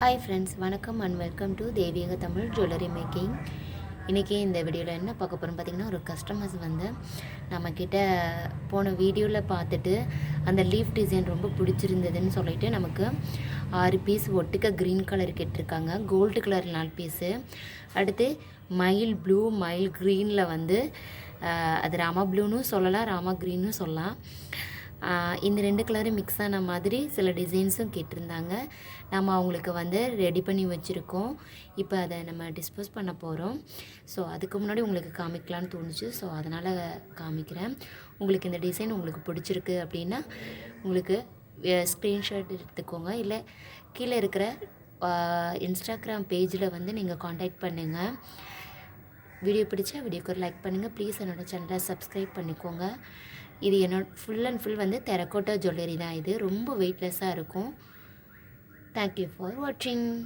Hi friends, வணக்கம் and welcome to தெய்வீக Tamil jewellery making. இன்றைக்கி இந்த வீடியோவில் என்ன பார்க்க போகிறோம் பார்த்திங்கன்னா, ஒரு கஸ்டமர்ஸ் வந்து நம்மக்கிட்ட போன வீடியோவில் பார்த்துட்டு அந்த லீஃப் டிசைன் ரொம்ப பிடிச்சிருந்ததுன்னு சொல்லிட்டு நமக்கு 6 பீஸ் ஒட்டுக்க க்ரீன் கலர் கேட்டிருக்காங்க. கோல்டு கலர் 4 பீஸு, அடுத்து மயில் ப்ளூ மயில் க்ரீனில் வந்து அது ராமா ப்ளூன்னு சொல்லலாம், ராமா க்ரீன்னு சொல்லலாம். இந்த 2 கலரும் மிக்ஸ் ஆன மாதிரி சில டிசைன்ஸும் கேட்டிருந்தாங்க. நம்ம அவங்களுக்கு வந்து ரெடி பண்ணி வச்சுருக்கோம். இப்போ அதை நம்ம டிஸ்போஸ் பண்ண போகிறோம். ஸோ அதுக்கு முன்னாடி உங்களுக்கு காமிக்கலான்னு தோணுச்சு. ஸோ அதனால் காமிக்கிறேன். உங்களுக்கு இந்த டிசைன் உங்களுக்கு பிடிச்சிருக்கு அப்படின்னா உங்களுக்கு ஸ்க்ரீன்ஷாட் எடுத்துக்கோங்க. இல்லை கீழே இருக்கிற இன்ஸ்டாகிராம் பேஜில் வந்து நீங்கள் காண்டாக்ட் பண்ணுங்கள். வீடியோ பிடிச்சா வீடியோக்கு ஒரு லைக் பண்ணுங்கள். ப்ளீஸ் என்னோடய சேனலை சப்ஸ்கிரைப் பண்ணிக்கோங்க. இது என்னோட ஃபுல் அண்ட் ஃபுல் வந்து டெரகோட்டா ஜுவல்லரி தான். இது ரொம்ப வெயிட்லெஸ்ஸாக இருக்கும். தேங்க்யூ ஃபார் வாட்சிங்.